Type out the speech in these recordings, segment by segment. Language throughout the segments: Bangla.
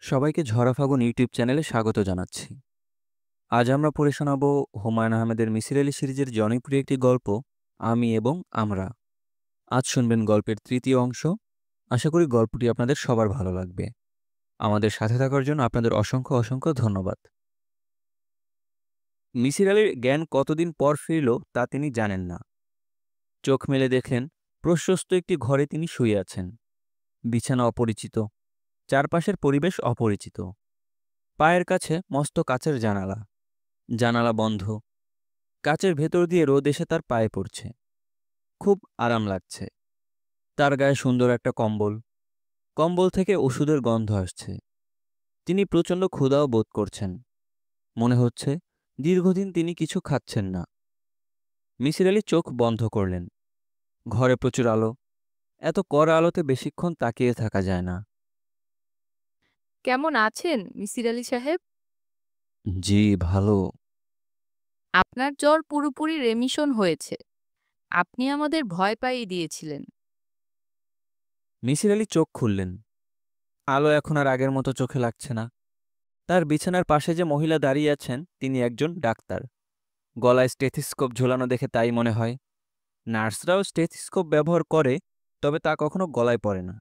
সবাইকে ঝরা ফাগুন ইউটিউব চ্যানেলে স্বাগত জানাচ্ছি। আজ আমরা পড়ে শোনাব হুমায়ুন আহমেদের মিসির আলি সিরিজের জনপ্রিয় একটি গল্প, আমি এবং আমরা। আজ শুনবেন গল্পের তৃতীয় অংশ। আশা করি গল্পটি আপনাদের সবার ভালো লাগবে। আমাদের সাথে থাকার জন্য আপনাদের অসংখ্য অসংখ্য ধন্যবাদ। মিসির আলির জ্ঞান কতদিন পর ফিরল তা তিনি জানেন না। চোখ মেলে দেখলেন প্রশস্ত একটি ঘরে তিনি শুয়ে আছেন। বিছানা অপরিচিত, চারপাশের পরিবেশ অপরিচিত। পায়ের কাছে মস্ত কাচের জানালা, জানালা বন্ধ। কাচের ভেতর দিয়ে রোদ এসে তার পায়ে পড়ছে। খুব আরাম লাগছে। তার গায়ে সুন্দর একটা কম্বল, কম্বল থেকে ওষুধের গন্ধ আসছে। তিনি প্রচণ্ড ক্ষুধাও বোধ করছেন। মনে হচ্ছে দীর্ঘদিন তিনি কিছু খাচ্ছেন না। মিসির আলি চোখ বন্ধ করলেন। ঘরে প্রচুর আলো। এত কড়া আলোতে বেশিক্ষণ তাকিয়ে থাকা যায় না। কেমন আছেন মিসির আলি সাহেব? জি, ভালো। আপনার জ্বর পুরোপুরি রেমিশন হয়েছে। আপনি আমাদের ভয় পাইয়ে দিয়েছিলেন। মিসির আলি চোখ খুললেন। আলো এখন আর আগের মতো চোখে লাগছে না। তার বিছানার পাশে যে মহিলা দাঁড়িয়ে আছেন তিনি একজন ডাক্তার। গলায় স্টেথিস্কোপ ঝোলানো দেখে তাই মনে হয়। নার্সরাও স্টেথিস্কোপ ব্যবহার করে, তবে তা কখনো গলায় পড়ে না।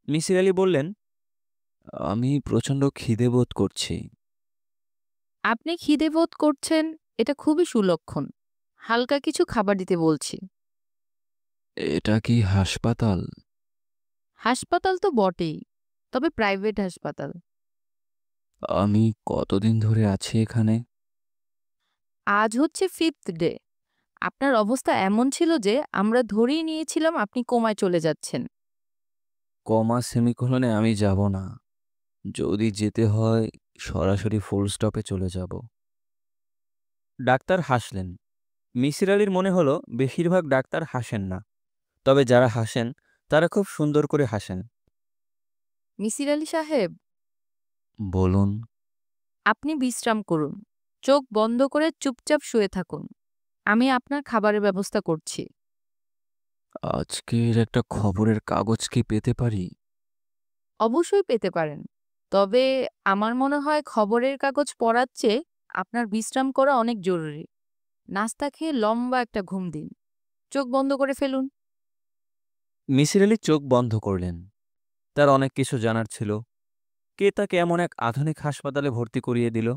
মিসির আলি বললেন, আমি প্রচণ্ড খিদে বোধ করছি। আপনি খিদে বোধ করছেন, এটা খুবই সুলক্ষণ। হালকা কিছু খাবার দিতে বলছি। এটা কি হাসপাতাল? হাসপাতাল তো বটেই, তবে প্রাইভেট হাসপাতাল। আমি কতদিন ধরে আছি এখানে? আজ হচ্ছে 5th ডে। আপনার অবস্থা এমন ছিল যে আমরা ধরেই নিয়েছিলাম আপনি কোমায় চলে যাচ্ছেন। কমা সেমিকোলনে আমি যাব না। যদি যেতে হয় সরাসরি ফুল স্টপে চলে যাব। ডাক্তার হাসলেন। মিসির আলির মনে হলো বেশিরভাগ ডাক্তার হাসেন না, তবে যারা হাসেন তারা খুব সুন্দর করে হাসেন। মিসির আলি সাহেব, বলুন। আপনি বিশ্রাম করুন। চোখ বন্ধ করে চুপচাপ শুয়ে থাকুন। আমি আপনার খাবারের ব্যবস্থা করছি। আজকের একটা খবরের কাগজ কি পেতে পারি? অবশ্যই পেতে পারেন। তবে আমার মনে হয় খবরের কাগজ পড়ার চেয়ে আপনার বিশ্রাম করা অনেক জরুরি। নাস্তা খেয়ে লম্বা একটা ঘুম দিন। চোখ বন্ধ করে ফেলুন। মিসির আলি চোখ বন্ধ করলেন। তার অনেক কিছু জানার ছিল। কে তাকে এমন এক আধুনিক হাসপাতালে ভর্তি করিয়ে দিল?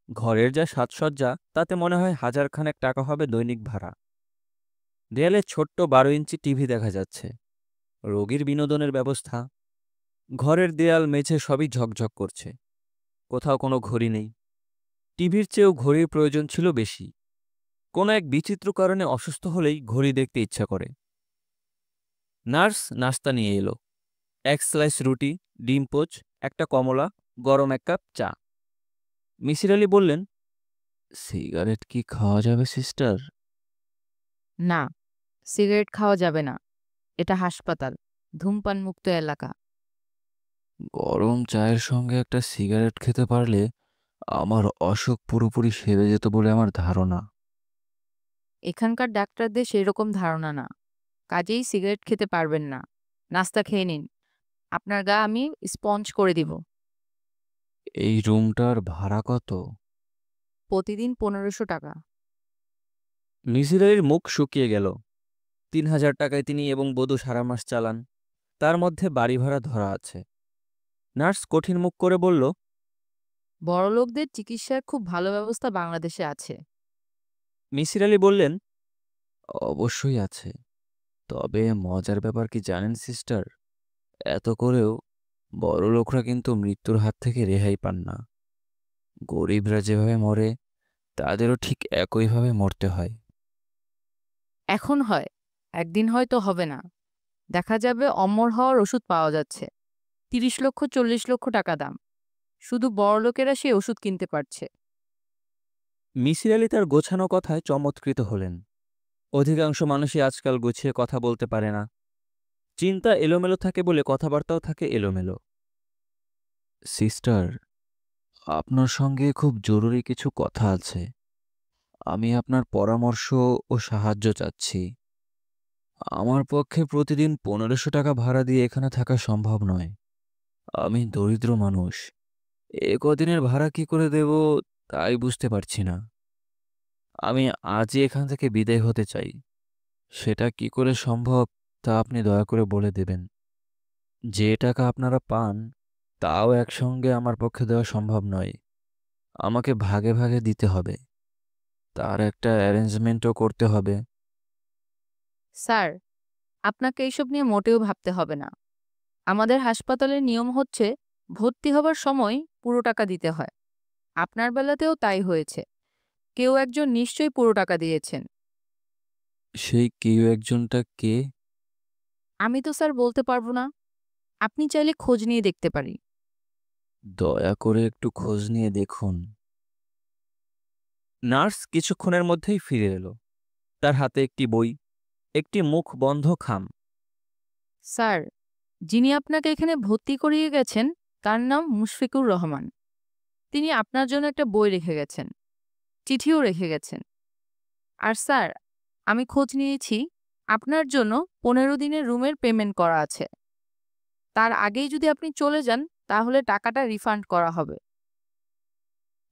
ঘরের যা সাজসজ্জা তাতে মনে হয় হাজারখানেক টাকা হবে দৈনিক ভাড়া। দেয়ালে ছোট্ট 12 ইঞ্চি টিভি দেখা যাচ্ছে। রোগীর বিনোদনের ব্যবস্থা। ঘরের দেয়াল মেঝে সবই ঝকঝক করছে। কোথাও কোনো ঘড়ি নেই। টিভির চেয়েও ঘড়ির প্রয়োজন ছিল বেশি। কোনো এক বিচিত্র কারণে অসুস্থ হলেই ঘড়ি দেখতে ইচ্ছা করে। নার্স নাস্তা নিয়ে এলো। 1 স্লাইস রুটি, ডিম পোচ, একটা কমলা, গরম 1 কাপ চা। মিসির আলি বললেন, সিগারেট কি খাওয়া যাবে সিস্টার? না, সিগারেট খাওয়া যাবে না। এটা হাসপাতাল, ধূমপান মুক্ত এলাকা। গরম চায়ের সঙ্গে একটা সিগারেট খেতে পারলে আমার অসুখ পুরোপুরি সেরে যেত বলে আমার ধারণা। এখানকার ডাক্তারদের সেরকম ধারণা না। কাজেই সিগারেট খেতে পারবেন না। নাস্তা খেয়ে নিন। আপনার গা আমি স্পঞ্জ করে দিব। এই রুমটার ভাড়া কত? প্রতিদিন 1500 টাকা। মিসির আলির মুখ শুকিয়ে গেল। 3000 টাকায় তিনি এবং বধূ সারা মাস চালান। তার মধ্যে বাড়ি ভাড়া ধরা আছে। নার্স কঠিন মুখ করে বলল, বড়লোকদের চিকিৎসার খুব ভালো ব্যবস্থা বাংলাদেশে আছে। মিসির আলি বললেন, অবশ্যই আছে। তবে মজার ব্যাপার কি জানেন সিস্টার? এত করেও বড়লোকরা কিন্তু মৃত্যুর হাত থেকে রেহাই পান না। গরিবরা যেভাবে মরে তাদেরও ঠিক একইভাবে মরতে হয়। এখন হয়, একদিন হয়তো হবে না। দেখা যাবে অমর হওয়ার ওষুধ পাওয়া যাচ্ছে। 30 লক্ষ 40 লক্ষ টাকা দাম। শুধু বড়লোকেরা সেই ওষুধ কিনতে পারছে। মিসির আলি তার গোছানো কথায় চমৎকৃত হলেন। অধিকাংশ মানুষই আজকাল গুছিয়ে কথা বলতে পারে না। চিন্তা এলোমেলো থাকে বলে কথাবার্তাও থাকে এলোমেলো। সিস্টার, আপনার সঙ্গে খুব জরুরি কিছু কথা আছে। আমি আপনার পরামর্শ ও সাহায্য চাচ্ছি। আমার পক্ষে প্রতিদিন 1500 টাকা ভাড়া দিয়ে এখানে থাকা সম্ভব নয়। আমি দরিদ্র মানুষ। এ কদিনের ভাড়া কি করে দেব তাই বুঝতে পারছি না। আমি আজই এখান থেকে বিদায় হতে চাই। সেটা কি করে সম্ভব তা আপনি দয়া করে বলে দেবেন। যে টাকা আপনারা পান তাও একসঙ্গে আমার পক্ষে দেওয়া সম্ভব নয়। আমাকে ভাগে ভাগে দিতে হবে। তার একটা অ্যারেঞ্জমেন্টও করতে হবে। স্যার, আপনাকে এইসব নিয়ে মোটেও ভাবতে হবে না। আমাদের হাসপাতালের নিয়ম হচ্ছে ভর্তি হবার সময় পুরো টাকা দিতে হয়। আপনার বেলাতেও তাই হয়েছে। কেউ একজন নিশ্চয়ই পুরো টাকা দিয়েছেন। সেই কেউ একজনটা কে? আমি তো স্যার বলতে পারবো না। আপনি চাইলে খোঁজ নিয়ে দেখতে পারি। দয়া করে একটু খোঁজ নিয়ে দেখুন। নার্স কিছুক্ষণের মধ্যেই ফিরে এলো। তার হাতে একটি বই, একটি মুখ বন্ধ খাম। স্যার, যিনি আপনাকে এখানে ভর্তি করিয়ে গেছেন তার নাম মুশফিকুর রহমান। তিনি আপনার জন্য একটা বই রেখে গেছেন, চিঠিও রেখে গেছেন। আর স্যার, আমি খোঁজ নিয়েছি, আপনার জন্য ১৫ দিনের রুমের পেমেন্ট করা আছে। তার আগেই যদি আপনি চলে যান তাহলে টাকাটা রিফান্ড করা হবে।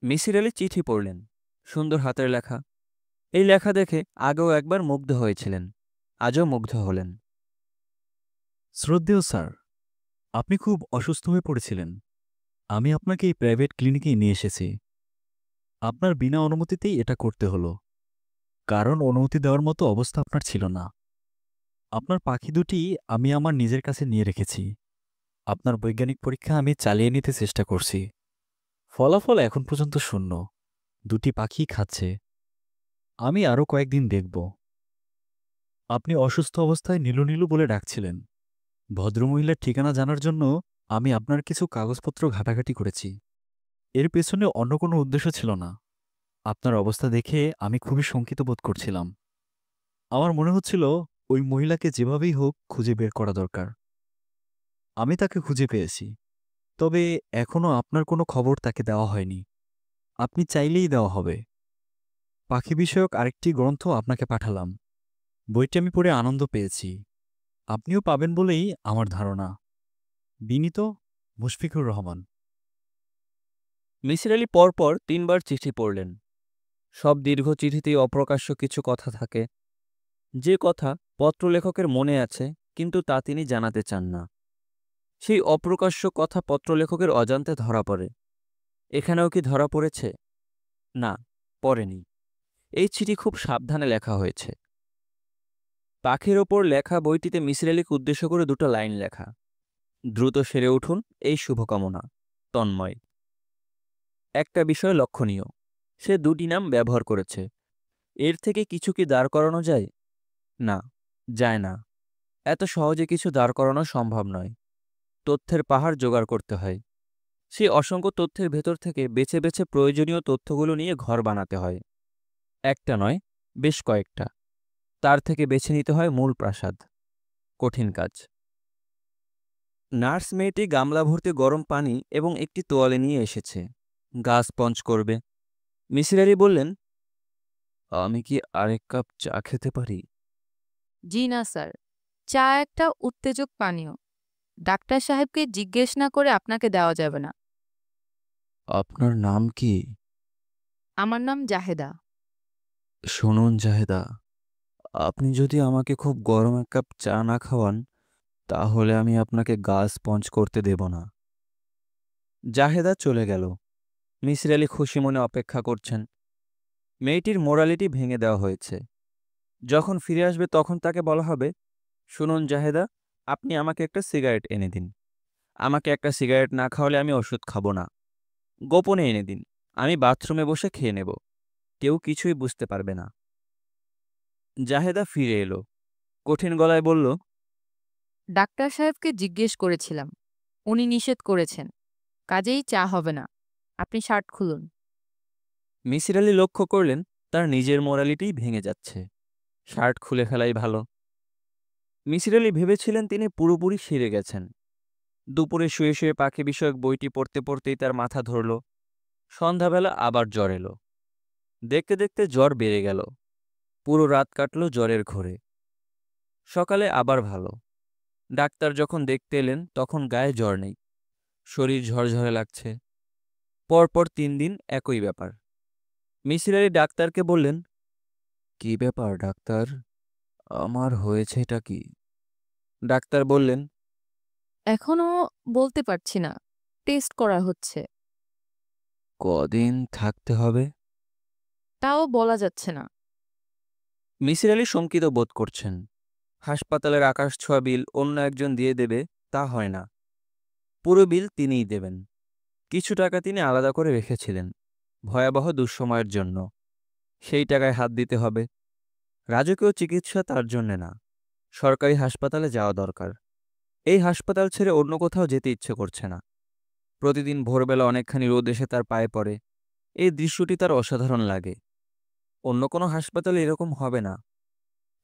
মিসির আলি চিঠি পড়লেন। সুন্দর হাতের লেখা। এই লেখা দেখে আগেও একবার মুগ্ধ হয়েছিলেন, আজও মুগ্ধ হলেন। শ্রদ্ধেয় স্যার, আপনি খুব অসুস্থ হয়ে পড়েছিলেন। আমি আপনাকে এই প্রাইভেট ক্লিনিকেই নিয়ে এসেছি। আপনার বিনা অনুমতিতেই এটা করতে হলো, কারণ অনুমতি দেওয়ার মতো অবস্থা আপনার ছিল না। আপনার পাখি দুটি আমি আমার নিজের কাছে নিয়ে রেখেছি। আপনার বৈজ্ঞানিক পরীক্ষা আমি চালিয়ে নিতে চেষ্টা করছি। ফলাফল এখন পর্যন্ত শূন্য। দুটি পাখি খাচ্ছে। আমি আরও কয়েকদিন দেখব। আপনি অসুস্থ অবস্থায় নীলু নীলু বলে ডাকছিলেন। ভদ্রমহিলার ঠিকানা জানার জন্য আমি আপনার কিছু কাগজপত্র ঘাটাঘাটি করেছি। এর পেছনে অন্য কোনো উদ্দেশ্য ছিল না। আপনার অবস্থা দেখে আমি খুবই শঙ্কিত বোধ করছিলাম। আমার মনে হচ্ছিল ওই মহিলাকে যেভাবেই হোক খুঁজে বের করা দরকার। আমি তাকে খুঁজে পেয়েছি, তবে এখনও আপনার কোনো খবর তাকে দেওয়া হয়নি। আপনি চাইলেই দেওয়া হবে। পাখি বিষয়ক আরেকটি গ্রন্থ আপনাকে পাঠালাম। বইটি আমি পড়ে আনন্দ পেয়েছি। আপনিও পাবেন বলেই আমার ধারণা। বিনীত, মুশফিকুর রহমান। মিসির আলি পরপর ৩ বার চিঠি পড়লেন। সব দীর্ঘ চিঠিতেই অপ্রকাশ্য কিছু কথা থাকে, যে কথা পত্রলেখকের মনে আছে কিন্তু তা তিনি জানাতে চান না। সেই অপ্রকাশ্য কথা পত্রলেখকের অজান্তে ধরা পড়ে। এখানেও কি ধরা পড়েছে? না, পড়েনি। এই চিঠি খুব সাবধানে লেখা হয়েছে। পাখির ওপর লেখা বইটিতে মিসির আলিকে উদ্দেশ্য করে ২টো লাইন লেখা। দ্রুত সেরে উঠুন, এই শুভকামনা, তন্ময়। একটা বিষয় লক্ষণীয়, সে ২টি নাম ব্যবহার করেছে। এর থেকে কিছু কি দাঁড় করানো যায়? না, যায় না। এত সহজে কিছু দাঁড় করানো সম্ভব নয়। তথ্যের পাহাড় জোগাড় করতে হয়। সেই অসংখ্য তথ্যের ভেতর থেকে বেছে বেছে প্রয়োজনীয় তথ্যগুলো নিয়ে ঘর বানাতে হয়। একটা নয়, বেশ কয়েকটা। তার থেকে বেছে নিতে হয় মূল প্রাসাদ। কঠিন কাজ। নার্স মেয়েটি গামলা ভর্তি গরম পানি এবং একটি তোয়ালে নিয়ে এসেছে। গা স্পঞ্জ করবে। মিসির আলি বললেন, আমি কি আরেক কাপ চা খেতে পারি? জি না স্যার, চা একটা উত্তেজক পানীয়। ডাক্তার সাহেবকে জিজ্ঞেস না করে আপনাকে দেওয়া যাবে না। আপনার নাম কি? আমার নাম জাহেদা। শুনুন জাহেদা, আপনি যদি আমাকে খুব গরম এক কাপ চা না খাওয়ান তাহলে আমি আপনাকে গা স্পঞ্জ করতে দেব না। জাহেদা চলে গেল। মিসির আলি খুশি মনে অপেক্ষা করছেন। মেয়েটির মোরালিটি ভেঙে দেওয়া হয়েছে। যখন ফিরে আসবে তখন তাকে বলা হবে, শুনুন জাহেদা, আপনি আমাকে একটা সিগারেট এনে দিন। আমাকে একটা সিগারেট না খাওয়ালে আমি ওষুধ খাবো না। গোপনে এনে দিন, আমি বাথরুমে বসে খেয়ে নেব। কেউ কিছুই বুঝতে পারবে না। জাহেদা ফিরে এলো। কঠিন গলায় বলল, ডাক্তার সাহেবকে জিজ্ঞেস করেছিলাম, উনি নিষেধ করেছেন, কাজেই চা হবে না। আপনি শার্ট খুলুন। মিসির আলি লক্ষ্য করলেন তার নিজের মোরালিটিই ভেঙে যাচ্ছে। শার্ট খুলে ফেলাই ভালো। মিসির আলি ভেবেছিলেন তিনি পুরোপুরি সেরে গেছেন। দুপুরে শুয়ে শুয়ে পাখি বিষয়ক বইটি পড়তে পড়তেই তার মাথা ধরল। সন্ধ্যাবেলা আবার জ্বর এলো। দেখতে দেখতে জ্বর বেড়ে গেল। পুরো রাত কাটল জ্বরের ঘোরে। সকালে আবার ভালো। ডাক্তার যখন দেখতে এলেন তখন গায়ে জ্বর নেই। শরীর ঝরঝরে লাগছে। পরপর 3 দিন একই ব্যাপার। মিসির আলি ডাক্তারকে বললেন, কি ব্যাপার ডাক্তার, আমার হয়েছেটা কি? ডাক্তার বললেন, এখনো বলতে পারছি না। টেস্ট করা হচ্ছে। কদিন থাকতে হবে? তাও বলা যাচ্ছে না। মিসির আলি শঙ্কিত বোধ করছেন। হাসপাতালের আকাশছোঁয়া বিল অন্য একজন দিয়ে দেবে তা হয় না। পুরো বিল তিনিই দেবেন। কিছু টাকা তিনি আলাদা করে রেখেছিলেন ভয়াবহ দুঃসময়ের জন্য। সেই টাকায় হাত দিতে হবে। রাজকীয় চিকিৎসা তার জন্যে না, সরকারি হাসপাতালে যাওয়া দরকার। এই হাসপাতাল ছেড়ে অন্য কোথাও যেতে ইচ্ছে করছে না। প্রতিদিন ভোরবেলা অনেকখানি রোদ এসে তার পায়ে পড়ে। এই দৃশ্যটি তার অসাধারণ লাগে। অন্য কোনো হাসপাতালে এরকম হবে না।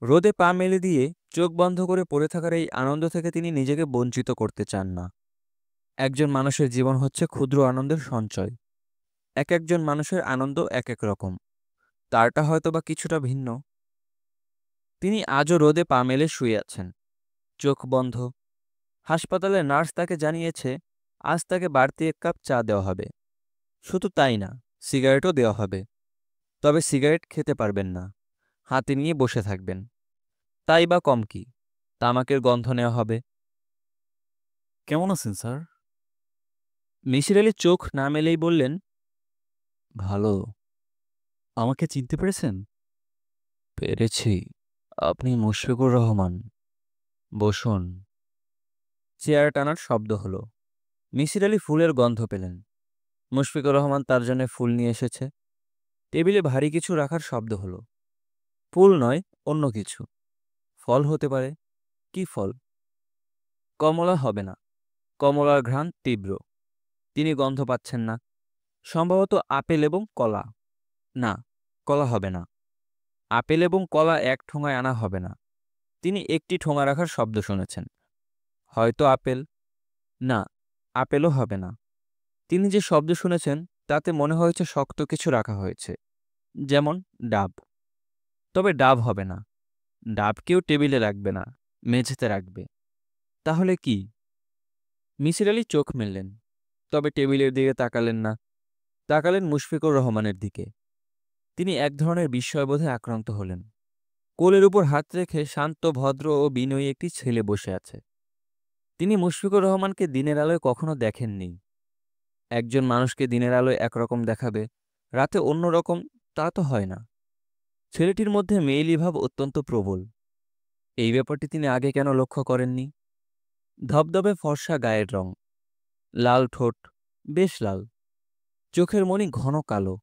রোদে পা মেলে দিয়ে চোখ বন্ধ করে পড়ে থাকার এই আনন্দ থেকে তিনি নিজেকে বঞ্চিত করতে চান না। একজন মানুষের জীবন হচ্ছে ক্ষুদ্র আনন্দের সঞ্চয়। এক একজন মানুষের আনন্দ এক এক রকম। তারটা হয়তোবা কিছুটা ভিন্ন। তিনি আজও রোদে পা মেলে শুয়ে আছেন, চোখ বন্ধ। হাসপাতালের নার্স তাকে জানিয়েছে আজ তাকে বাড়তি 1 কাপ চা দেওয়া হবে। শুধু তাই না, সিগারেটও দেওয়া হবে। তবে সিগারেট খেতে পারবেন না, হাতে নিয়ে বসে থাকবেন। তাই বা কম কি, তামাকের গন্ধ নেওয়া হবে। কেমন আছেন স্যার? মিসির আলি চোখ না মেলেই বললেন, ভালো। আমাকে চিনতে পেরেছেন? পেরেছি। আপনি মুশফিকুর রহমান। বসুন। চেয়ার টানার শব্দ হলো। মিসির আলি ফুলের গন্ধ পেলেন। মুশফিকুর রহমান তার জন্য ফুল নিয়ে এসেছে। টেবিলে ভারী কিছু রাখার শব্দ হলো। ফুল নয়, অন্য কিছু। ফল হতে পারে। কি ফল? কমলা হবে না। কমলার ঘ্রাণ তীব্র। তিনি গন্ধ পাচ্ছেন না। সম্ভবত আপেল এবং কলা। না, কলা হবে না। আপেল এবং কলা এক ঠোঙায় আনা হবে না। তিনি একটি ঠোঙা রাখার শব্দ শুনেছেন। হয়তো আপেল। না, আপেলও হবে না। তিনি যে শব্দ শুনেছেন তাতে মনে হয়েছে শক্ত কিছু রাখা হয়েছে, যেমন ডাব। তবে ডাব হবে না। ডাব কেউ টেবিলে রাখবে না, মেঝেতে রাখবে। তাহলে কি? মিসির আলি চোখ মেললেন, তবে টেবিলের দিকে তাকালেন না। তাকালেন মুশফিকুর রহমানের দিকে। তিনি এক ধরনের বিস্ময়বোধে আক্রান্ত হলেন। কোলের উপর হাত রেখে শান্ত, ভদ্র ও বিনয়ী একটি ছেলে বসে আছে। তিনি মুশফিকুর রহমানকে দিনের আলোয় কখনো দেখেননি। একজন মানুষকে দিনের আলোয় একরকম দেখাবে, রাতে অন্য রকম, তা তো হয় না। ছেলেটির মধ্যে মেয়েলি ভাব অত্যন্ত প্রবল। এই ব্যাপারটি তিনি আগে কেন লক্ষ্য করেননি? ধবধবে ফর্সা গায়ের রং, লাল ঠোঁট, বেশ লাল। চোখের মণি ঘন কালো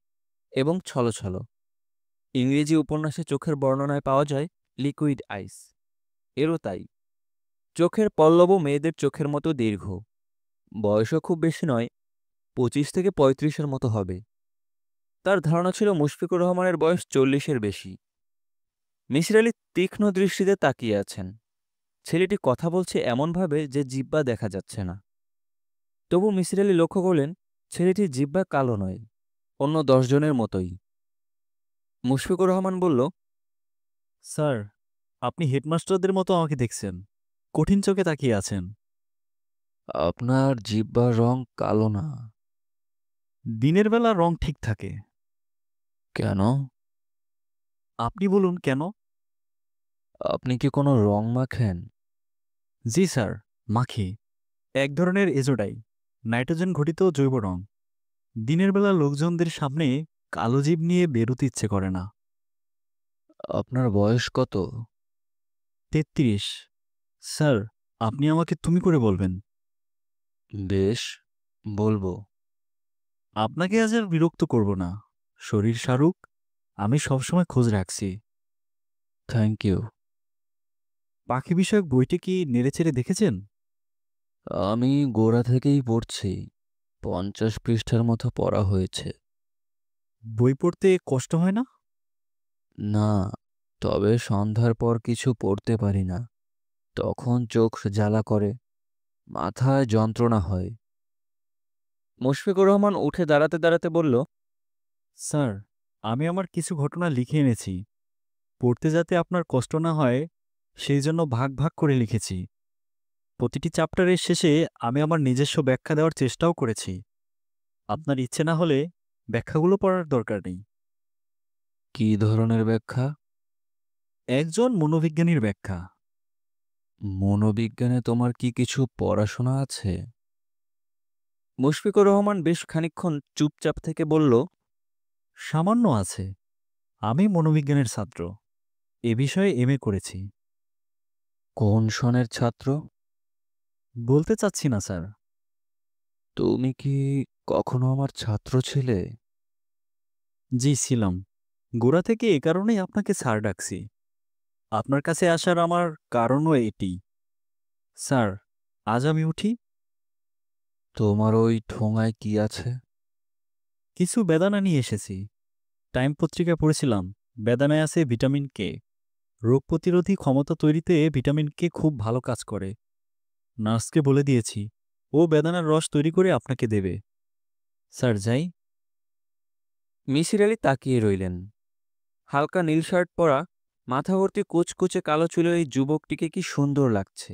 এবং ছলছল। ইংরেজি উপন্যাসে চোখের বর্ণনায় পাওয়া যায় লিকুইড আইস। এরও তাই। চোখের পল্লবও মেয়েদের চোখের মতো দীর্ঘ। বয়সও খুব বেশি নয়, 25 থেকে 35-এর মতো হবে। তার ধারণা ছিল মুশফিকুর রহমানের বয়স 40-এর বেশি। মিসির আলি তীক্ষ্ণ দৃষ্টিতে তাকিয়ে আছেন। ছেলেটি কথা বলছে এমনভাবে যে জিহ্বা দেখা যাচ্ছে না। তবু মিসির আলি লক্ষ্য করলেন ছেলেটির জিহ্বা কালো নয়, অন্য 10 জনের মতোই। মুশফিকুর রহমান বলল, স্যার, আপনি হেডমাস্টারদের মতো আমাকে দেখছেন। কঠিন চোখে তাকিয়ে আছেন। আপনার জিহ্বার রং কালো না। দিনের বেলা রং ঠিক থাকে। কেন? আপনি বলুন কেন? আপনি কি কোনো রং মাখেন? জি স্যার, মাখি। এক ধরনের এজোডাই, নাইট্রোজেন ঘটিত জৈব রং। দিনের বেলা লোকজনদের সামনে কালো জিভ নিয়ে বেরোতে ইচ্ছে করে না। আপনার বয়স কত? 33। স্যার, আপনি আমাকে তুমি করে বলবেন। বেশ, বলবো। আপনাকে আজ আর বিরক্ত করব না। শরীর সারুক, আমি সবসময় খোঁজ রাখছি। Thank you. পাখি বিষয়ক বইটি কি নেড়েচেড়ে দেখেছেন? আমি গোড়া থেকেই পড়ছি। 50 পৃষ্ঠার মতো পড়া হয়েছে। বই পড়তে কষ্ট হয় না? না, তবে সন্ধ্যার পর কিছু পড়তে পারি না। তখন চোখ জ্বালা করে, মাথায় যন্ত্রণা হয়। মুশফিকুর রহমান উঠে দাঁড়াতে দাঁড়াতে বলল, স্যার, আমি আমার কিছু ঘটনা লিখে এনেছি। পড়তে যাতে আপনার কষ্ট না হয় সেই জন্য ভাগ ভাগ করে লিখেছি। প্রতিটি চ্যাপ্টারের শেষে আমি আমার নিজস্ব ব্যাখ্যা দেওয়ার চেষ্টাও করেছি। আপনার ইচ্ছে না হলে ব্যাখ্যাগুলো পড়ার দরকার নেই। কী ধরনের ব্যাখ্যা? একজন মনোবিজ্ঞানীর ব্যাখ্যা। মনোবিজ্ঞানে তোমার কি কিছু পড়াশোনা আছে? মুশফিকুর রহমান বেশ খানিকক্ষণ চুপচাপ থেকে বলল, সামান্য আছে। আমি মনোবিজ্ঞানের ছাত্র। এ বিষয়ে এমএ করেছি। কোন সনের ছাত্র? বলতে চাচ্ছি না স্যার। তুমি কি কখনো আমার ছাত্র ছিলে? জি ছিলাম। গোড়া থেকে এ কারণেই আপনাকে স্যার ডাকছি। আপনার কাছে আসার আমার কারণও এটি। স্যার, আজ আমি উঠি। তোমার ওই ঠোঙায় কি আছে? কিছু বেদানা নিয়ে এসেছি। টাইম পত্রিকা পড়েছিলাম, বেদানায় আছে ভিটামিন কে। রোগ প্রতিরোধী ক্ষমতা তৈরিতে ভিটামিন কে খুব ভালো কাজ করে। নার্সকে বলে দিয়েছি, ও বেদানার রস তৈরি করে আপনাকে দেবে। স্যার, যাই। মিসির আলি তাকিয়ে রইলেন। হালকা নীল শার্ট পরা, মাথা ভর্তি কুচকুচে কালো চুলের এই যুবকটিকে কি সুন্দর লাগছে।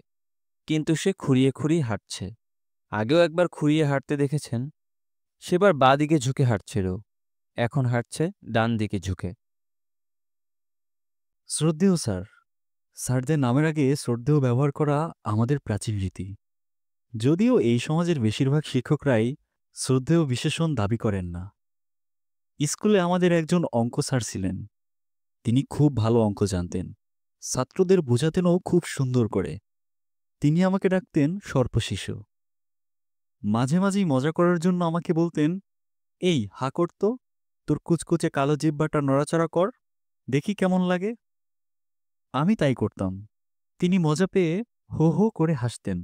কিন্তু সে খুঁড়িয়ে খুঁড়িয়ে হাঁটছে। আগেও একবার খুঁড়িয়ে হাঁটতে দেখেছেন। সেবার বাঁ দিকে ঝুঁকে হাঁটছিল, এখন হাঁটছে ডান দিকে ঝুঁকে। শ্রদ্ধেয় স্যার। স্যারদের নামের আগে শ্রদ্ধেয় ব্যবহার করা আমাদের প্রাচীন রীতি। যদিও এই সমাজের বেশিরভাগ শিক্ষকরাই শ্রদ্ধেয় বিশেষণ দাবি করেন না। স্কুলে আমাদের একজন অঙ্ক স্যার ছিলেন। তিনি খুব ভালো অঙ্ক জানতেন। ছাত্রদের বোঝাতেনও খুব সুন্দর করে। তিনি আমাকে ডাকতেন সর্পশিশু। মাঝে মাঝেই মজা করার জন্য আমাকে বলতেন, এই হা করতো, তোর কুচকুচে কালো জিহ্বাটা নড়াচড়া কর, দেখি কেমন লাগে। আমি তাই করতাম। তিনি মজা পেয়ে হো হো করে হাসতেন।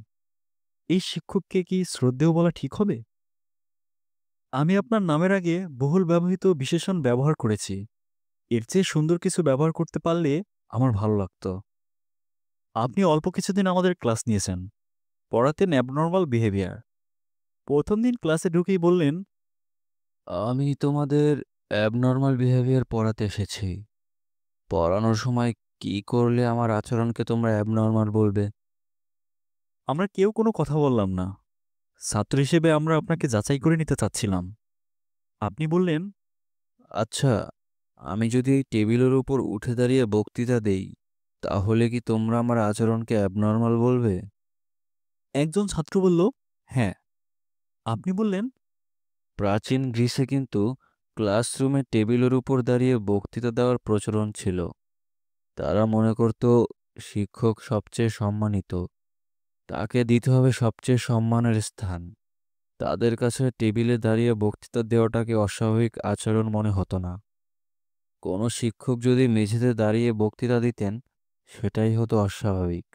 এই শিক্ষককে কি শ্রদ্ধেয় বলা ঠিক হবে? আমি আপনার নামের আগে বহুল ব্যবহৃত বিশেষণ ব্যবহার করেছি। এর চেয়ে সুন্দর কিছু ব্যবহার করতে পারলে আমার ভালো লাগতো। আপনি অল্প কিছুদিন আমাদের ক্লাস নিয়েছেন, পড়াতেন অ্যাবনর্মাল বিহেভিয়ার। প্রথম দিন ক্লাসে ঢুকেই বললেন, আমি তোমাদের অ্যাবনর্মাল বিহেভিয়ার পড়াতে এসেছি। পড়ানোর সময় কি করলে আমার আচরণকে তোমরা অ্যাবনর্মাল বলবে? আমরা কেউ কোনো কথা বললাম না। ছাত্র হিসেবে আমরা আপনাকে যাচাই করে নিতে চাচ্ছিলাম। আপনি বললেন, আচ্ছা, আমি যদি এই টেবিলের উপর উঠে দাঁড়িয়ে বক্তৃতা দেই, তাহলে কি তোমরা আমার আচরণকে অ্যাবনর্মাল বলবে? একজন ছাত্র বলল, হ্যাঁ। আপনি বললেন, প্রাচীন গ্রিসে কিন্তু ক্লাসরুমে টেবিলের উপর দাঁড়িয়ে বক্তৃতা দেওয়ার প্রচলন ছিল। তারা মনে করত শিক্ষক সবচেয়ে সম্মানিত, তাকে দিতে হবে সবচেয়ে সম্মানের স্থান। তাদের কাছে টেবিলে দাঁড়িয়ে বক্তৃতা দেওয়াটাকে অস্বাভাবিক আচরণ মনে হতো না। কোনো শিক্ষক যদি মেঝেতে দাঁড়িয়ে বক্তৃতা দিতেন, সেটাই হতো অস্বাভাবিক।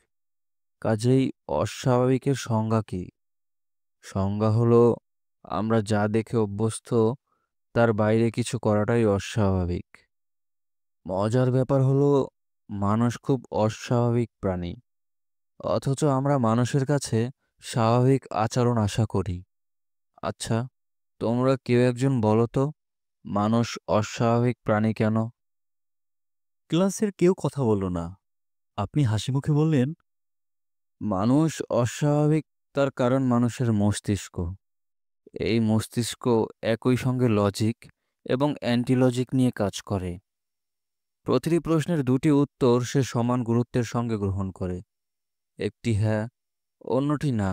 কাজেই অস্বাভাবিকের সংজ্ঞা কি? সংজ্ঞা হলো, আমরা যা দেখে অভ্যস্ত তার বাইরে কিছু করাটাই অস্বাভাবিক। মজার ব্যাপার হলো, মানুষ খুব অস্বাভাবিক প্রাণী, অথচ আমরা মানুষের কাছে স্বাভাবিক আচরণ আশা করি। আচ্ছা, তোমরা কেউ একজন বলো তো, মানুষ অস্বাভাবিক প্রাণী কেন? ক্লাসের কেউ কথা বলল না। আপনি হাসিমুখে বললেন, মানুষ অস্বাভাবিক তার কারণ মানুষের মস্তিষ্ক। এই মস্তিষ্ক একই সঙ্গে লজিক এবং অ্যান্টিলজিক নিয়ে কাজ করে। প্রতিটি প্রশ্নের দুটি উত্তর সে সমান গুরুত্বের সঙ্গে গ্রহণ করে। একটি হ্যাঁ, অন্যটি না।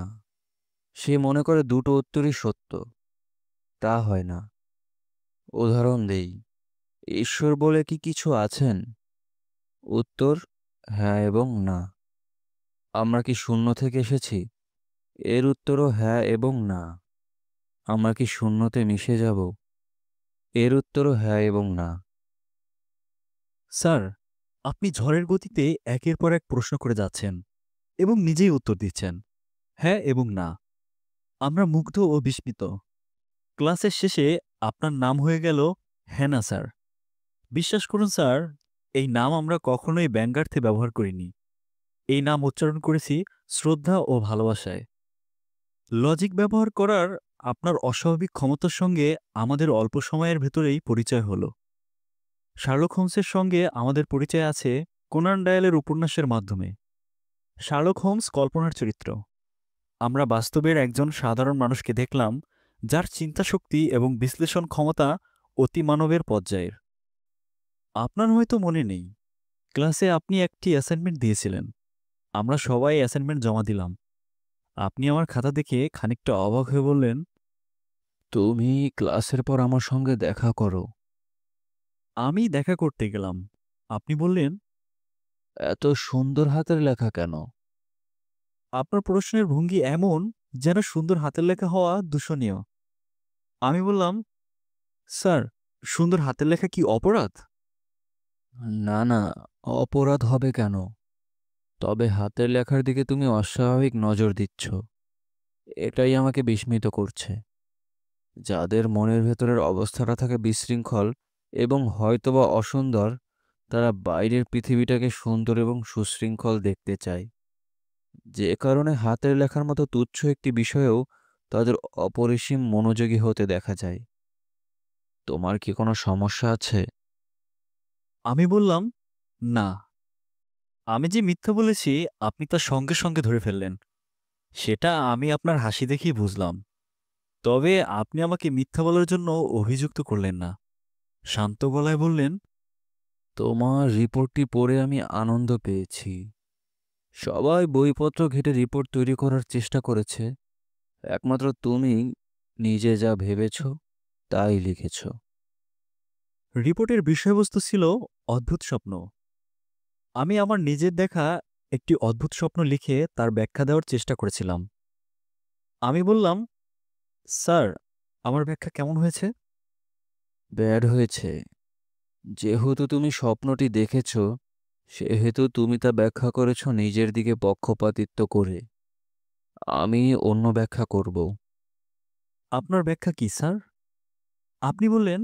সে মনে করে দুটো উত্তরই সত্য। তা হয় না। উদাহরণ দেই, ঈশ্বর বলে কি কিছু আছেন? উত্তর হ্যাঁ এবং না। আমরা কি শূন্য থেকে এসেছি? এর উত্তরও হ্যাঁ এবং না। আমরা কি শূন্যতে মিশে যাব? এর উত্তরও হ্যাঁ এবং না। স্যার, আপনি ঝড়ের গতিতে একের পর এক প্রশ্ন করে যাচ্ছেন এবং নিজেই উত্তর দিচ্ছেন, হ্যাঁ এবং না। আমরা মুগ্ধ ও বিস্মিত। ক্লাসের শেষে আপনার নাম হয়ে গেল হ্যাঁ না স্যার। বিশ্বাস করুন স্যার, এই নাম আমরা কখনোই ব্যঙ্গার্থে ব্যবহার করিনি। এই নাম উচ্চারণ করেছি শ্রদ্ধা ও ভালোবাসায়। লজিক ব্যবহার করার আপনার অস্বাভাবিক ক্ষমতার সঙ্গে আমাদের অল্প সময়ের ভেতরেই পরিচয় হলো। শার্লক হোমসের সঙ্গে আমাদের পরিচয় আছে কোনান ডয়েলের উপন্যাসের মাধ্যমে। শার্লক হোমস কল্পনার চরিত্র, আমরা বাস্তবের একজন সাধারণ মানুষকে দেখলাম যার চিন্তাশক্তি এবং বিশ্লেষণ ক্ষমতা অতিমানবের পর্যায়ের। আপনার হয়তো মনে নেই, ক্লাসে আপনি একটি অ্যাসাইনমেন্ট দিয়েছিলেন। আমরা সবাই অ্যাসাইনমেন্ট জমা দিলাম। আপনি আমার খাতা দেখে খানিকটা অবাক হয়ে বললেন, তুমি ক্লাসের পর আমার সঙ্গে দেখা করো। আমি দেখা করতে গেলাম। আপনি বললেন, এত সুন্দর হাতের লেখা কেন? আপনার প্রশ্নের ভঙ্গি এমন যেন সুন্দর হাতের লেখা হওয়া দূষণীয়। আমি বললাম, স্যার, সুন্দর হাতের লেখা কি অপরাধ? না না, অপরাধ হবে কেন? তবে হাতের লেখার দিকে তুমি অস্বাভাবিক নজর দিচ্ছ। এটাই আমাকে বিস্মিত করছে। যাদের মনের ভেতরের অবস্থাটা থাকে বিশৃঙ্খল এবং হয়তোবা অসুন্দর, তারা বাইরের পৃথিবীটাকে সুন্দর এবং সুশৃঙ্খল দেখতে চায়। যে কারণে হাতের লেখার মতো তুচ্ছ একটি বিষয়েও তাদের অপরিসীম মনোযোগী হতে দেখা যায়। তোমার কি কোনো সমস্যা আছে? আমি বললাম, না। আমি যে মিথ্যা বলেছি আপনি তা সঙ্গে সঙ্গে ধরে ফেললেন। সেটা আমি আপনার হাসি দেখেই বুঝলাম। তবে আপনি আমাকে মিথ্যা বলার জন্য অভিযুক্ত করলেন না। শান্ত গলায় বললেন, তোমার রিপোর্টটি পড়ে আমি আনন্দ পেয়েছি। সবাই বইপত্র ঘেঁটে রিপোর্ট তৈরি করার চেষ্টা করেছে, একমাত্র তুমি নিজে যা ভেবেছ তাই লিখেছ। রিপোর্টের বিষয়বস্তু ছিল অদ্ভুত স্বপ্ন। আমি আমার নিজের দেখা একটি অদ্ভুত স্বপ্ন লিখে তার ব্যাখ্যা দেওয়ার চেষ্টা করেছিলাম। আমি বললাম, স্যার, আমার ব্যাখ্যা কেমন হয়েছে? ব্যাড হয়েছে। যেহেতু তুমি স্বপ্নটি দেখেছ, সেহেতু তুমি তা ব্যাখ্যা করেছ নিজের দিকে পক্ষপাতিত্ব করে। আমি অন্য ব্যাখ্যা করব। আপনার ব্যাখ্যা কি, স্যার? আপনি বললেন,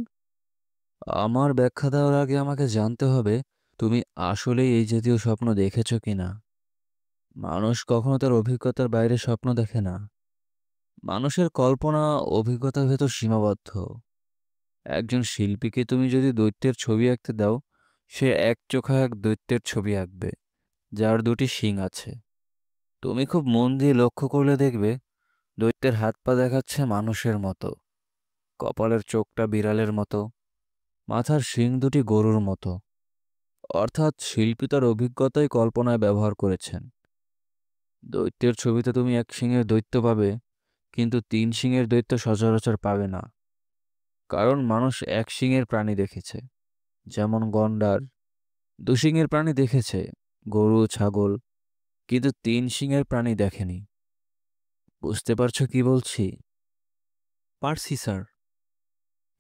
আমার ব্যাখ্যা দেওয়ার আগে আমাকে জানতে হবে তুমি আসলেই এই জাতীয় স্বপ্ন দেখেছ কিনা। মানুষ কখনো তার অভিজ্ঞতার বাইরে স্বপ্ন দেখে না। মানুষের কল্পনা অভিজ্ঞতার ভেতর সীমাবদ্ধ। একজন শিল্পীকে তুমি যদি দৈত্যের ছবি আঁকতে দাও, সে একচোখা এক দৈত্যের ছবি আঁকবে যার দুটি শিং আছে। তুমি খুব মন দিয়ে লক্ষ্য করলে দেখবে দৈত্যের হাত পা দেখাচ্ছে মানুষের মতো, কপালের চোখটা বিড়ালের মতো, মাথার শিং দুটি গরুর মতো। অর্থাৎ শিল্পী তার অভিজ্ঞতাই কল্পনায় ব্যবহার করেছেন। দৈত্যের ছবিতে তুমি এক শিঙের দৈত্য পাবে, কিন্তু তিন শিঙের দৈত্য সচরাচর পাবে না। কারণ মানুষ এক শিঙের প্রাণী দেখেছে, যেমন গন্ডার। দু শিঙের প্রাণী দেখেছে, গরু ছাগল, কিন্তু তিন শিঙের প্রাণী দেখেনি। বুঝতে পারছো কি বলছি? পারছি, স্যার।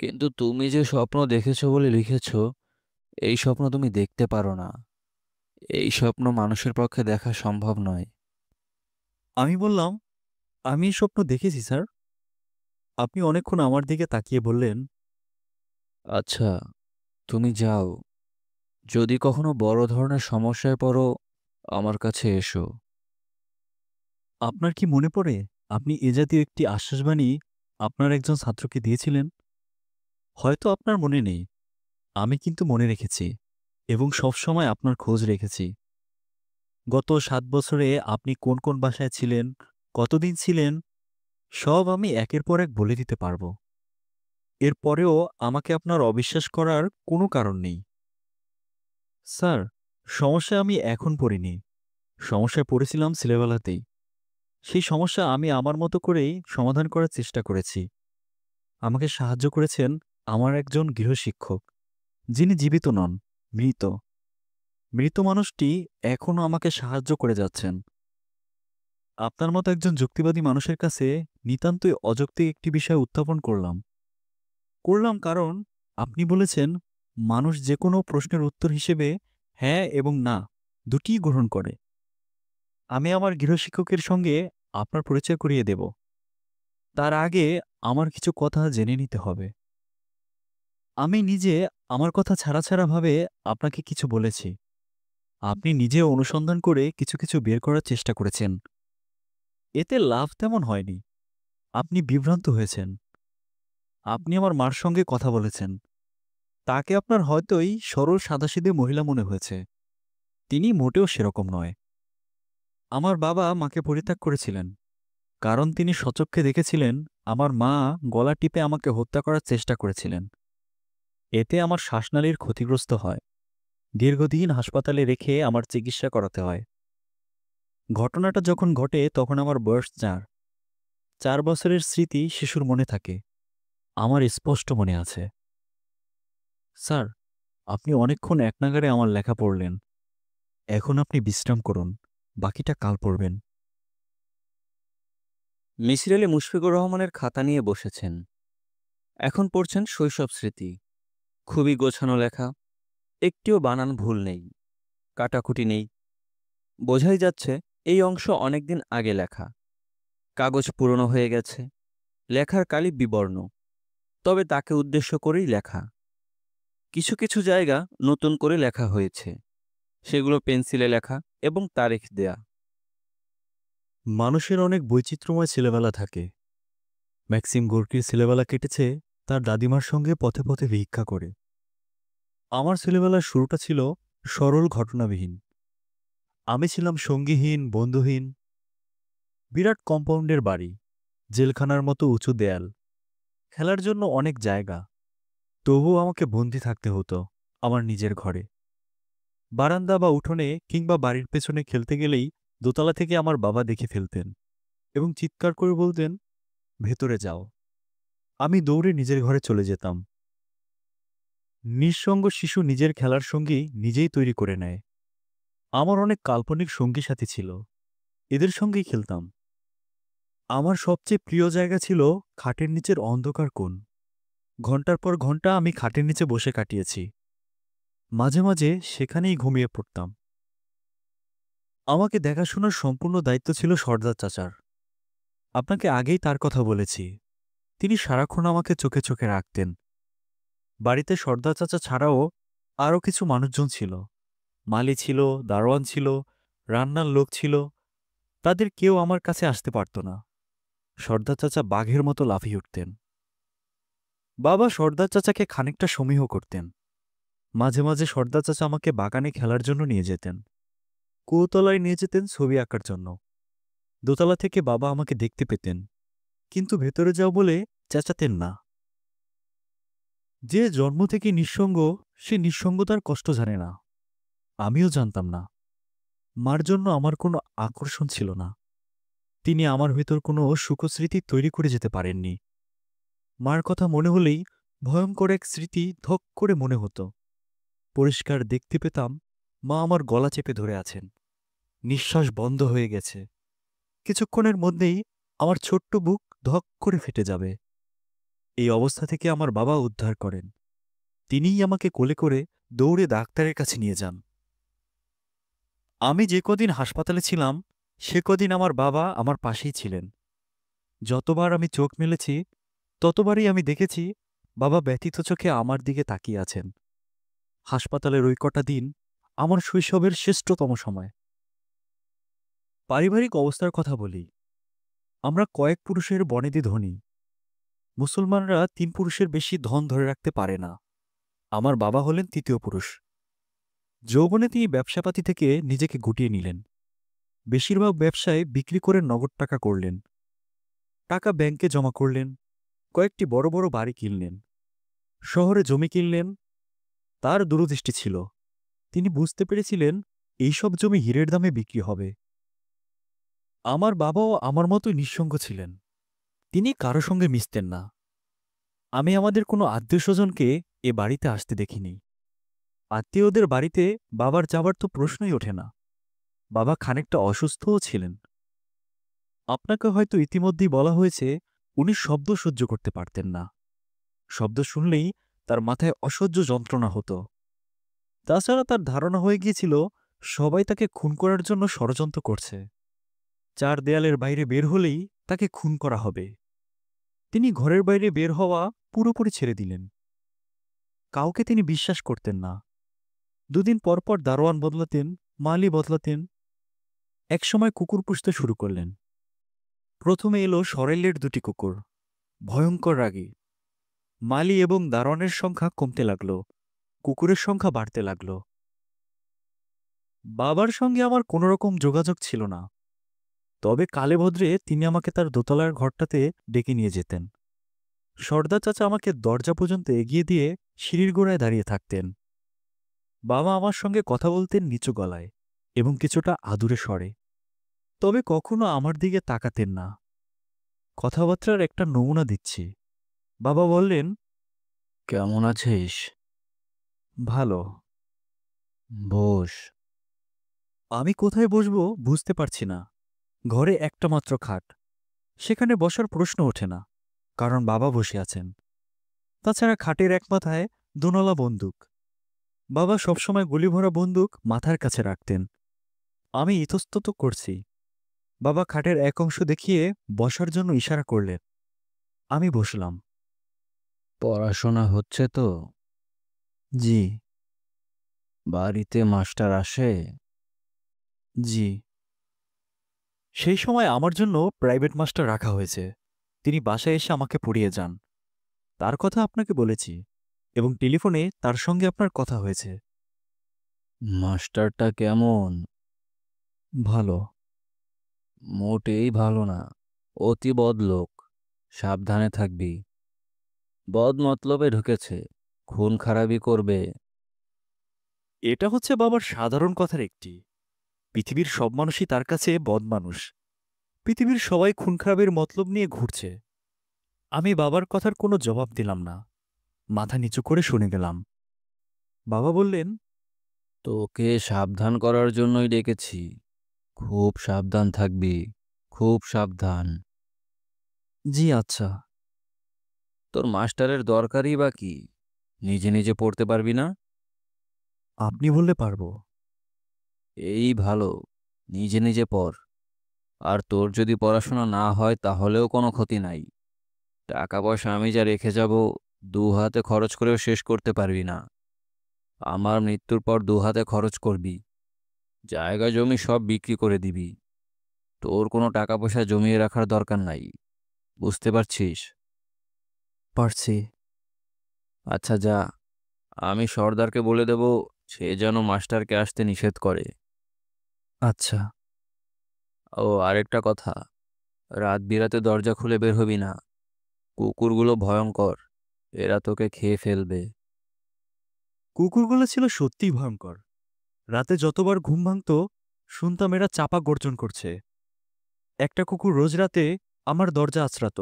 কিন্তু তুমি যে স্বপ্ন দেখেছো বলে লিখেছো, এই স্বপ্ন তুমি দেখতে পারো না। এই স্বপ্ন মানুষের পক্ষে দেখা সম্ভব নয়। আমি বললাম, আমি এই স্বপ্ন দেখেছি, স্যার। আপনি অনেকক্ষণ আমার দিকে তাকিয়ে বললেন, আচ্ছা, তুমি যাও। যদি কখনো বড় ধরনের সমস্যায় পড়ো, আমার কাছে এসো। আপনার কি মনে পড়ে আপনি এ জাতীয় একটি আশ্বাসবাণী আপনার একজন ছাত্রকে দিয়েছিলেন? হয়তো আপনার মনে নেই, আমি কিন্তু মনে রেখেছি এবং সবসময় আপনার খোঁজ রেখেছি। গত 7 বছরে আপনি কোন কোন বাসায় ছিলেন, কতদিন ছিলেন, সব আমি একের পর এক বলে দিতে পারব। এরপরেও আমাকে আপনার অবিশ্বাস করার কোনো কারণ নেই। স্যার, সমস্যায় আমি এখন পড়িনি। সমস্যায় পড়েছিলাম ছেলেবেলাতেই। সেই সমস্যা আমি আমার মতো করেই সমাধান করার চেষ্টা করেছি। আমাকে সাহায্য করেছেন আমার একজন গৃহশিক্ষক, যিনি জীবিত নন, মৃত। মৃত মানুষটি এখনও আমাকে সাহায্য করে যাচ্ছেন। আপনার মতো একজন যুক্তিবাদী মানুষের কাছে নিতান্তই অযৌক্তিক একটি বিষয় উত্থাপন করলাম কারণ আপনি বলেছেন মানুষ যে কোনো প্রশ্নের উত্তর হিসেবে হ্যাঁ এবং না দুটিই গ্রহণ করে। আমি আমার গৃহশিক্ষকের সঙ্গে আপনার পরিচয় করিয়ে দেব। তার আগে আমার কিছু কথা জেনে নিতে হবে। আমি নিজে আমার কথা ছাড়া ছাড়া ভাবে আপনাকে কিছু বলেছি। আপনি নিজে অনুসন্ধান করে কিছু কিছু বের করার চেষ্টা করেছেন। এতে লাভ তেমন হয়নি। আপনি বিভ্রান্ত হয়েছেন। আপনি আমার মার সঙ্গে কথা বলেছেন। তাকে আপনার হয়তোই সরল সাদাসিধে মহিলা মনে হয়েছে। তিনি মোটেও সেরকম নয়। আমার বাবা মাকে পরিত্যাগ করেছিলেন। কারণ তিনি স্বচক্ষে দেখেছিলেন আমার মা গলা টিপে আমাকে হত্যা করার চেষ্টা করেছিলেন। এতে আমার শ্বাসনালীর ক্ষতিগ্রস্ত হয়। দীর্ঘদিন হাসপাতালে রেখে আমার চিকিৎসা করাতে হয়। ঘটনাটা যখন ঘটে তখন আমার বয়স 4 বছরের স্মৃতি শিশুর মনে থাকে। আমার স্পষ্ট মনে আছে। স্যার, আপনি অনেকক্ষণ একনাগাড়ে আমার লেখা পড়লেন। এখন আপনি বিশ্রাম করুন, বাকিটা কাল পড়বেন। মিসির আলি মুশফিকুর রহমানের খাতা নিয়ে বসেছেন। এখন পড়ছেন শৈশব স্মৃতি। খুবই গোছানো লেখা, একটিও বানান ভুল নেই, কাটাকুটি নেই। বোঝাই যাচ্ছে এই অংশ অনেকদিন আগে লেখা। কাগজ পুরনো হয়ে গেছে, লেখার কালি বিবর্ণ, তবে তাকে উদ্দেশ্য করেই লেখা। কিছু কিছু জায়গা নতুন করে লেখা হয়েছে, সেগুলো পেন্সিলে লেখা এবং তারিখ দেয়া। মানুষের অনেক বৈচিত্র্যময় ছেলেবেলা থাকে। ম্যাক্সিম গোর্কির ছেলেবেলা কেটেছে তার দাদিমার সঙ্গে পথে পথে ভিক্ষা করে। আমার ছেলেবেলার শুরুটা ছিল সরল ঘটনাবিহীন। আমি ছিলাম সঙ্গীহীন, বন্ধুহীন। বিরাট কম্পাউন্ডের বাড়ি, জেলখানার মতো উঁচু দেয়াল, খেলার জন্য অনেক জায়গা। তবুও আমাকে বন্দি থাকতে হতো আমার নিজের ঘরে। বারান্দা বা উঠোনে কিংবা বাড়ির পেছনে খেলতে গেলেই দোতলা থেকে আমার বাবা দেখে ফেলতেন এবং চিৎকার করে বলতেন, ভেতরে যাও। আমি দৌড়ে নিজের ঘরে চলে যেতাম। নিঃসঙ্গ শিশু নিজের খেলার সঙ্গী নিজেই তৈরি করে নেয়। আমার অনেক কাল্পনিক সঙ্গী সাথী ছিল, এদের সঙ্গেই খেলতাম। আমার সবচেয়ে প্রিয় জায়গা ছিল খাটের নিচের অন্ধকার কোণ। ঘন্টার পর ঘন্টা আমি খাটের নিচে বসে কাটিয়েছি। মাঝে মাঝে সেখানেই ঘুমিয়ে পড়তাম। আমাকে দেখাশোনার সম্পূর্ণ দায়িত্ব ছিল সর্দার চাচার। আপনাকে আগেই তার কথা বলেছি। তিনি সারাক্ষণ আমাকে চোখে চোখে রাখতেন। বাড়িতে সর্দার চাচা ছাড়াও আরও কিছু মানুষজন ছিল। মালি ছিল, দারোয়ান ছিল, রান্নার লোক ছিল। তাদের কেউ আমার কাছে আসতে পারত না। সর্দার চাচা বাঘের মতো লাফিয়ে উঠতেন। বাবা সর্দার চাচাকে খানিকটা সমীহ করতেন। মাঝে মাঝে সর্দার চাচা আমাকে বাগানে খেলার জন্য নিয়ে যেতেন। কুয়োতলায় নিয়ে যেতেন ছবি আঁকার জন্য। দোতলা থেকে বাবা আমাকে দেখতে পেতেন, কিন্তু ভেতরে যাও বলে চেঁচাতেন না। যে জন্ম থেকে নিঃসঙ্গ, সে নিঃসঙ্গতার কষ্ট জানে না। আমিও জানতাম না। মার জন্য আমার কোনো আকর্ষণ ছিল না। তিনি আমার ভেতর কোনো সুখস্মৃতি তৈরি করে যেতে পারেননি। মার কথা মনে হলেই ভয়ঙ্কর এক স্মৃতি ধক করে মনে হতো। পরিষ্কার দেখতে পেতাম মা আমার গলা চেপে ধরে আছেন। নিঃশ্বাস বন্ধ হয়ে গেছে। কিছুক্ষণের মধ্যেই আমার ছোট্ট বুক ধক করে ফেটে যাবে। এই অবস্থা থেকে আমার বাবা উদ্ধার করেন। তিনিই আমাকে কোলে করে দৌড়ে ডাক্তারের কাছে নিয়ে যান। আমি যে কদিন হাসপাতালে ছিলাম সে কদিন আমার বাবা আমার পাশেই ছিলেন। যতবার আমি চোখ মেলেছি ততবারই আমি দেখেছি বাবা ব্যথিত চোখে আমার দিকে তাকিয়ে আছেন। হাসপাতালের ওই কটা দিন আমার শৈশবের শ্রেষ্ঠতম সময়। পারিবারিক অবস্থার কথা বলি। আমরা কয়েক পুরুষের বনেদি ধনী। মুসলমানরা 3 পুরুষের বেশি ধন ধরে রাখতে পারে না। আমার বাবা হলেন তৃতীয় পুরুষ। যৌবনে তিনি ব্যবসাপাতি থেকে নিজেকে গুটিয়ে নিলেন। বেশিরভাগ ব্যবসায় বিক্রি করে নগদ টাকা করলেন। টাকা ব্যাংকে জমা করলেন। কয়েকটি বড় বড় বাড়ি কিনলেন। শহরে জমি কিনলেন। তার দূরদৃষ্টি ছিল। তিনি বুঝতে পেরেছিলেন এইসব জমি হীরের দামে বিক্রি হবে। আমার বাবাও আমার মতোই নিঃসঙ্গ ছিলেন। তিনি কারো সঙ্গে মিশতেন না। আমি আমাদের কোনো আত্মীয়স্বজনকে এ বাড়িতে আসতে দেখিনি। আত্মীয়দের বাড়িতে বাবার যাবার তো প্রশ্নই ওঠে না। বাবা খানিকটা অসুস্থও ছিলেন। আপনাকে হয়তো ইতিমধ্যেই বলা হয়েছে উনি শব্দ সহ্য করতে পারতেন না। শব্দ শুনলেই তার মাথায় অসহ্য যন্ত্রণা হতো। তাছাড়া তার ধারণা হয়ে গিয়েছিল সবাই তাকে খুন করার জন্য ষড়যন্ত্র করছে। 4 দেয়ালের বাইরে বের হলেই তাকে খুন করা হবে। তিনি ঘরের বাইরে বের হওয়া পুরোপুরি ছেড়ে দিলেন। কাউকে তিনি বিশ্বাস করতেন না। 2 দিন পর পর দারোয়ান বদলাতেন, মালি বদলাতেন। একসময় কুকুর পুষতে শুরু করলেন। প্রথমে এলো সরেলের 2টি কুকুর, ভয়ঙ্কর রাগী। মালি এবং দারোয়ানের সংখ্যা কমতে লাগল, কুকুরের সংখ্যা বাড়তে লাগল। বাবার সঙ্গে আমার কোনো রকম যোগাযোগ ছিল না। তবে কালে ভদ্রে তিনি আমাকে তার দোতলার ঘরটাতে ডেকে নিয়ে যেতেন। সর্দার চাচা আমাকে দরজা পর্যন্ত এগিয়ে দিয়ে সিঁড়ির গোড়ায় দাঁড়িয়ে থাকতেন। বাবা আমার সঙ্গে কথা বলতেন নিচু গলায় এবং কিছুটা আদুরে স্বরে, তবে কখনো আমার দিকে তাকাতেন না। কথাবার্তার একটা নমুনা দিচ্ছি। বাবা বললেন, কেমন আছিস? ভালো। বস। আমি কোথায় বসবো বুঝতে পারছি না। ঘরে একটা মাত্র খাট, সেখানে বসার প্রশ্ন ওঠে না, কারণ বাবা বসে আছেন। তাছাড়া খাটের এক মাথায় দুনলা বন্দুক। বাবা সবসময় গুলিভরা বন্দুক মাথার কাছে রাখতেন। আমি ইতস্তত করছি। বাবা খাটের এক অংশ দেখিয়ে বসার জন্য ইশারা করলেন। আমি বসলাম। পড়াশোনা হচ্ছে তো? জি। বাড়িতে মাস্টার আসে? জি। সেই সময় আমার জন্য প্রাইভেট মাস্টার রাখা হয়েছে। তিনি বাসায় এসে আমাকে পড়িয়ে যান। তার কথা আপনাকে বলেছি এবং টেলিফোনে তার সঙ্গে আপনার কথা হয়েছে। মাস্টারটা কেমন? ভালো। মোটেই ভালো না, অতি বদলোক। সাবধানে থাকবি। বদ মতলবে ঢুকেছে, খুন খারাপি করবে। এটা হচ্ছে বাবার সাধারণ কথার একটি। পৃথিবীর সব মানুষই তার কাছে বদমানুষ। পৃথিবীর সবাই খুনখারাপের মতলব নিয়ে ঘুরছে। আমি বাবার কথার কোনো জবাব দিলাম না, মাথা নিচু করে শুনে গেলাম। বাবা বললেন, তোকে সাবধান করার জন্যই ডেকেছি। খুব সাবধান থাকবি, খুব সাবধান। জি আচ্ছা। তোর মাস্টারের দরকারই বা কি? নিজে নিজে পড়তে পারবি না? আপনি বললে পারবো। এই ভালো, নিজে নিজে পড়। আর তোর যদি পড়াশোনা না হয় তাহলেও কোনো ক্ষতি নাই। টাকা পয়সা আমি যা রেখে যাব, দু হাতে খরচ করেও শেষ করতে পারবি না। আমার মৃত্যুর পর দু হাতে খরচ করবি। জায়গা জমি সব বিক্রি করে দিবি। তোর কোনো টাকা পয়সা জমিয়ে রাখার দরকার নাই। বুঝতে পারছিস? পারছি। আচ্ছা যা, আমি সর্দারকে বলে দেব সে যেন মাস্টারকে আসতে নিষেধ করে। আচ্ছা। ও আরেকটা কথা, রাত বিরাতে দরজা খুলে বের হবি না। কুকুরগুলো ভয়ঙ্কর, এরা তোকে খেয়ে ফেলবে। কুকুরগুলো ছিল সত্যিই ভয়ঙ্কর। রাতে যতবার ঘুম ভাঙত শুনতাম এরা চাপা গর্জন করছে। একটা কুকুর রোজ রাতে আমার দরজা আঁচড়াত।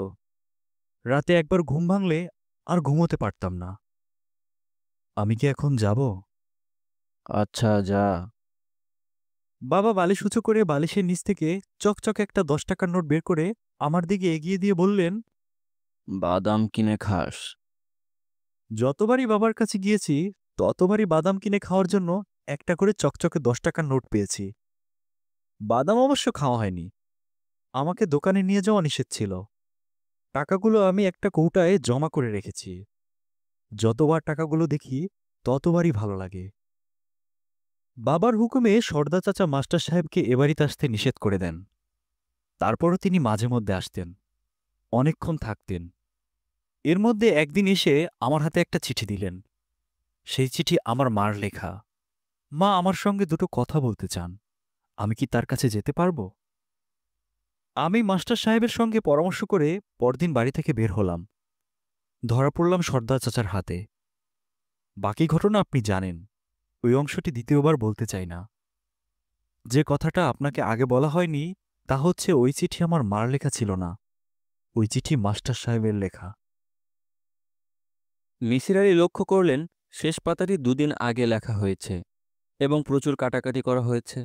রাতে একবার ঘুম ভাঙলে আর ঘুমোতে পারতাম না। আমি কি এখন যাব? আচ্ছা যা। বাবা বালিশ উঁচু করে বালিশের নিচ থেকে চকচকে একটা 10 টাকার নোট বের করে আমার দিকে এগিয়ে দিয়ে বললেন, বাদাম কিনে খাস। যতবারই বাবার কাছে গিয়েছি ততবারই বাদাম কিনে খাওয়ার জন্য একটা করে চকচকে 10 টাকার নোট পেয়েছি। বাদাম অবশ্য খাওয়া হয়নি। আমাকে দোকানে নিয়ে যাওয়া নিষেধ ছিল। টাকাগুলো আমি একটা কৌটায় জমা করে রেখেছি। যতবার টাকাগুলো দেখি ততবারই ভালো লাগে। বাবার হুকুমে সর্দার চাচা মাস্টার সাহেবকে এ বাড়িতে আসতে নিষেধ করে দেন। তারপরও তিনি মাঝে মধ্যে আসতেন, অনেকক্ষণ থাকতেন। এর মধ্যে একদিন এসে আমার হাতে একটা চিঠি দিলেন। সেই চিঠি আমার মার লেখা। মা আমার সঙ্গে দুটো কথা বলতে চান। আমি কি তার কাছে যেতে পারব? আমি মাস্টার সাহেবের সঙ্গে পরামর্শ করে পরদিন বাড়ি থেকে বের হলাম। ধরা পড়লাম সর্দার চাচার হাতে। বাকি ঘটনা আপনি জানেন, ওই অংশটি দ্বিতীয়বার বলতে চাই না। যে কথাটা আপনাকে আগে বলা হয়নি তা হচ্ছে ওই চিঠি আমার মার লেখা ছিল না, ওই চিঠি মাস্টার সাহেবের লেখা। মিসির আলি লক্ষ্য করলেন শেষ পাতাটি দুদিন আগে লেখা হয়েছে এবং প্রচুর কাটাকাটি করা হয়েছে।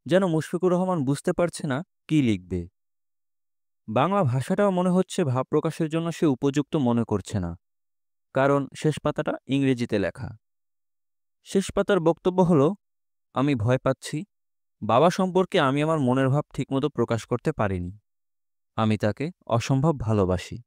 যেন মুশফিকুর রহমান বুঝতে পারছে না কি লিখবে। বাংলা ভাষাটাও মনে হচ্ছে ভাব প্রকাশের জন্য সে উপযুক্ত মনে করছে না, কারণ শেষ পাতাটা ইংরেজিতে লেখা। শেষ পাতার বক্তব্য হলো, আমি ভয় পাচ্ছি। বাবা সম্পর্কে আমি আমার মনের ভাব ঠিকমতো প্রকাশ করতে পারিনি। আমি তাকে অসম্ভব ভালোবাসি।